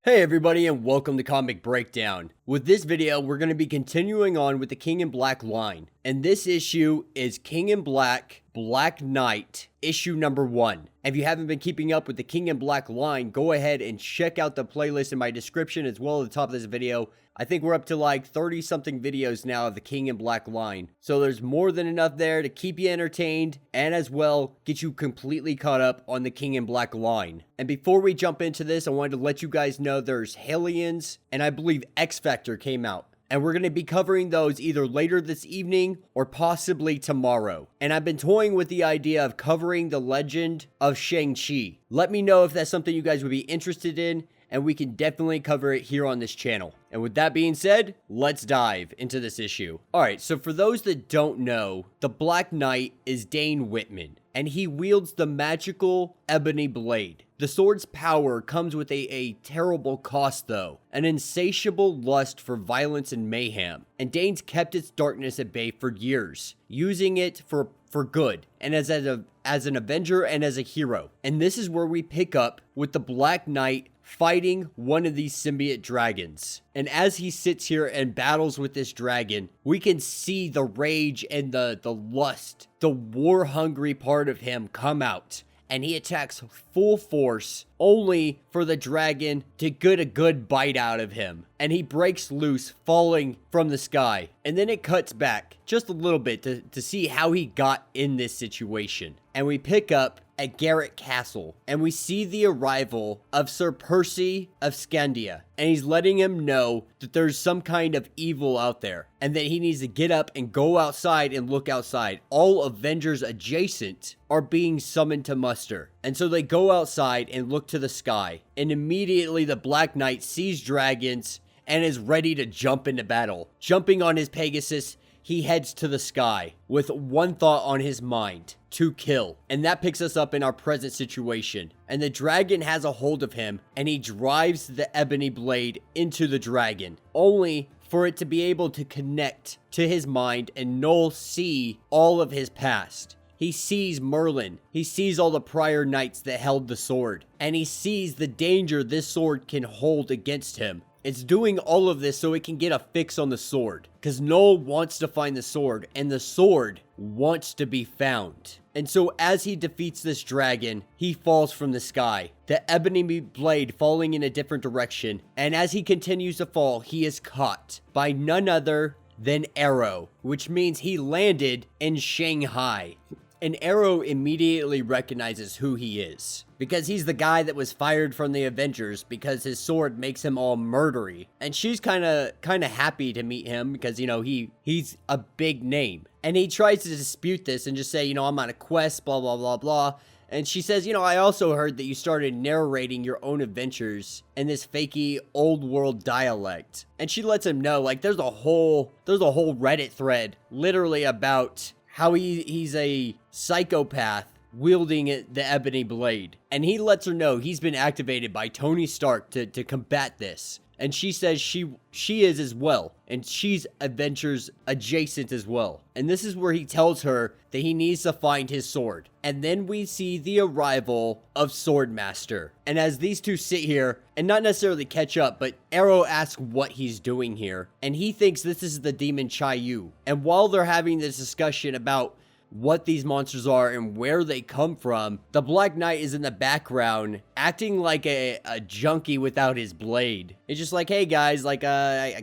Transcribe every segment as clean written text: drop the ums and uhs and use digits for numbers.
Hey everybody, and welcome to Comic Breakdown. With this video, we're going to be continuing on with the King in Black line. And this issue is King in Black, Black Knight, issue number 1. If you haven't been keeping up with the King in Black line, go ahead and check out the playlist in my description as well at the top of this video. I think we're up to like 30 something videos now of the King in Black line. So there's more than enough there to keep you entertained and as well get you completely caught up on the King in Black line. And before we jump into this, I wanted to let you guys know there's Hellions and I believe X Factor came out. And we're going to be covering those either later this evening or possibly tomorrow. And I've been toying with the idea of covering the legend of Shang-Chi. Let me know if that's something you guys would be interested in, and we can definitely cover it here on this channel. And with that being said, let's dive into this issue. Alright, so for those that don't know, the Black Knight is Dane Whitman, and he wields the magical Ebony Blade. The sword's power comes with a terrible cost though, an insatiable lust for violence and mayhem, and Dane's kept its darkness at bay for years, using it for good, and as an Avenger and as a hero. And this is where we pick up with the Black Knight fighting one of these symbiote dragons. And as he sits here and battles with this dragon, we can see the rage and the lust, the war-hungry part of him come out. And he attacks full force, only for the dragon to get a good bite out of him. And he breaks loose, falling from the sky. And then it cuts back just a little bit to see how he got in this situation. And we pick up at Garrett Castle, and we see the arrival of Sir Percy of Scandia, and he's letting him know that there's some kind of evil out there, and that he needs to get up and go outside and look outside. All Avengers adjacent are being summoned to muster, and so they go outside and look to the sky, and immediately the Black Knight sees dragons and is ready to jump into battle. Jumping on his Pegasus, he heads to the sky with one thought on his mind: to kill. And that picks us up in our present situation. And the dragon has a hold of him, and he drives the Ebony Blade into the dragon, only for it to be able to connect to his mind and Knull see all of his past. He sees Merlin, he sees all the prior knights that held the sword, and he sees the danger this sword can hold against him. It's doing all of this so it can get a fix on the sword, because Knull wants to find the sword, and the sword wants to be found. And so as he defeats this dragon, he falls from the sky, the Ebony Blade falling in a different direction, and as he continues to fall, he is caught by none other than AERO, which means he landed in Shanghai. And AERO immediately recognizes who he is, because he's the guy that was fired from the Avengers because his sword makes him all murdery. And she's kind of happy to meet him because, you know, he's a big name. And he tries to dispute this and just say, you know, I'm on a quest, blah, blah, blah, blah. And she says, you know, I also heard that you started narrating your own adventures in this fakey old world dialect. And she lets him know, like, there's a whole Reddit thread literally about how he's a psychopath wielding the Ebony Blade. And he lets her know he's been activated by Tony Stark to combat this. And she says she is as well. And she's Avengers adjacent as well. And this is where he tells her that he needs to find his sword. And then we see the arrival of Sword Master. And as these two sit here and not necessarily catch up, but AERO asks what he's doing here. And he thinks this is the demon Chai-Yu. And while they're having this discussion about what these monsters are and where they come from, the Black Knight is in the background acting like a junkie without his blade. It's just like, hey guys, like I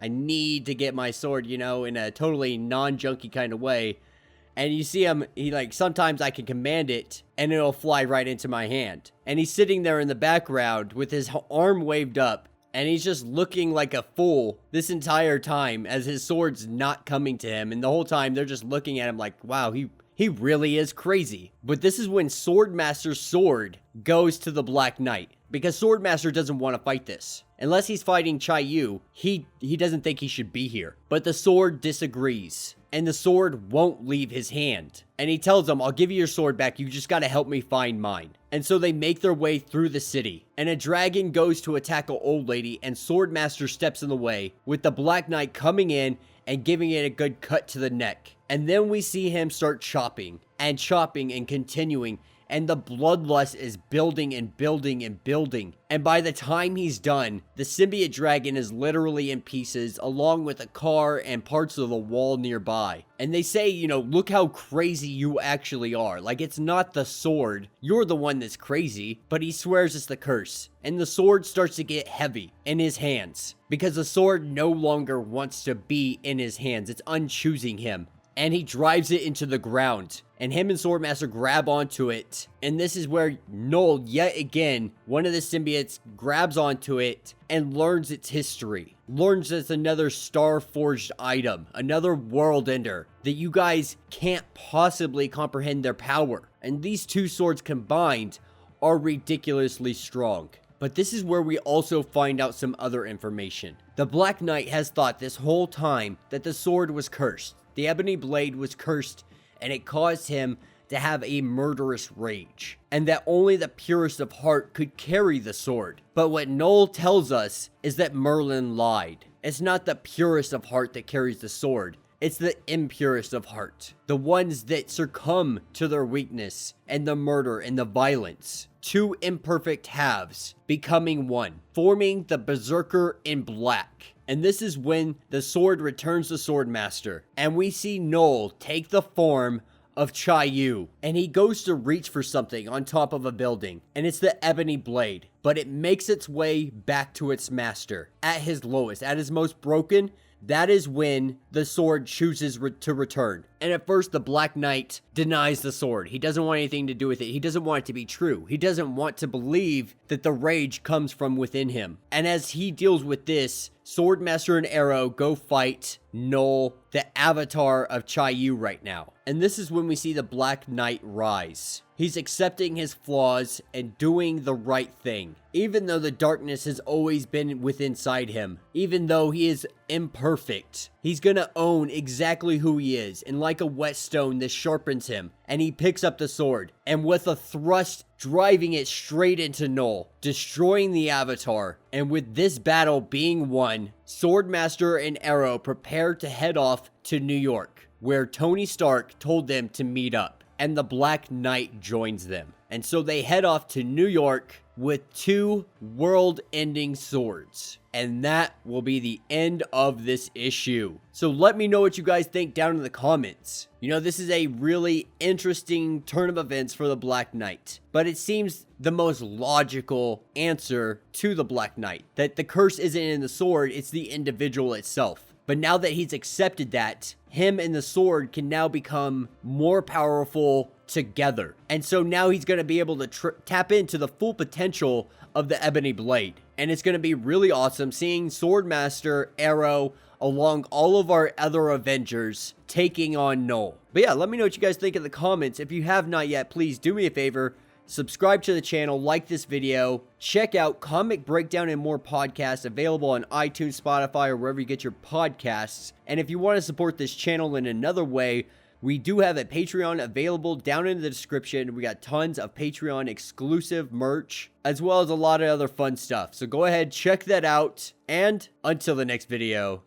need to get my sword, you know, in a totally non-junkie kind of way. And you see him, he like, sometimes I can command it and it'll fly right into my hand. And he's sitting there in the background with his arm waved up. And he's just looking like a fool this entire time as his sword's not coming to him. And the whole time they're just looking at him like, wow, he really is crazy. But this is when Sword Master's sword goes to the Black Knight, because Sword Master doesn't want to fight this. Unless he's fighting Chai-Yu, he doesn't think he should be here. But the sword disagrees, and the sword won't leave his hand. And he tells him, I'll give you your sword back, you just gotta help me find mine. And so they make their way through the city, and a dragon goes to attack an old lady, and Sword Master steps in the way, with the Black Knight coming in and giving it a good cut to the neck. And then we see him start chopping and continuing. And the bloodlust is building and building and building. And by the time he's done, the symbiote dragon is literally in pieces, along with a car and parts of the wall nearby. And they say, you know, look how crazy you actually are. Like, it's not the sword. You're the one that's crazy. But he swears it's the curse. And the sword starts to get heavy in his hands, because the sword no longer wants to be in his hands. It's unchoosing him. And he drives it into the ground. And him and Swordmaster grab onto it. And this is where Knull, yet again, one of the symbiotes, grabs onto it and learns its history. Learns it's another star-forged item. Another world ender. That you guys can't possibly comprehend their power. And these two swords combined are ridiculously strong. But this is where we also find out some other information. The Black Knight has thought this whole time that the sword was cursed. The Ebony Blade was cursed, and it caused him to have a murderous rage, and that only the purest of heart could carry the sword. But what Knull tells us is that Merlin lied. It's not the purest of heart that carries the sword. It's the impurest of heart. The ones that succumb to their weakness and the murder and the violence. Two imperfect halves becoming one, forming the Berserker in black. And this is when the sword returns to Swordmaster. And we see Knull take the form of Chayu. And he goes to reach for something on top of a building. And it's the Ebony Blade. But it makes its way back to its master. At his lowest, at his most broken, that is when the sword chooses to return. And at first, the Black Knight denies the sword. He doesn't want anything to do with it. He doesn't want it to be true. He doesn't want to believe that the rage comes from within him. And as he deals with this, Swordmaster and AERO go fight Knull, the avatar of Chayu right now. And this is when we see the Black Knight rise. He's accepting his flaws and doing the right thing. Even though the darkness has always been within inside him. Even though he is imperfect. He's gonna own exactly who he is. And like a whetstone, this sharpens him. And he picks up the sword. And with a thrust, driving it straight into Knull. Destroying the avatar. And with this battle being won, Swordmaster and AERO prepare to head off to New York. Where Tony Stark told them to meet up. And the Black Knight joins them. And so they head off to New York with two world-ending swords. And that will be the end of this issue. So let me know what you guys think down in the comments. You know, this is a really interesting turn of events for the Black Knight. But it seems the most logical answer to the Black Knight. That the curse isn't in the sword, it's the individual itself. But now that he's accepted that, him and the sword can now become more powerful together. And so now he's going to be able to tap into the full potential of the Ebony Blade. And it's going to be really awesome seeing Swordmaster, AERO, along all of our other Avengers taking on Knull. But yeah, let me know what you guys think in the comments. If you have not yet, please do me a favor. Subscribe to the channel, like this video, check out Comic Breakdown and More podcasts available on iTunes, Spotify, or wherever you get your podcasts. And if you want to support this channel in another way, we do have a Patreon available down in the description. We got tons of Patreon exclusive merch, as well as a lot of other fun stuff. So go ahead, check that out, and until the next video.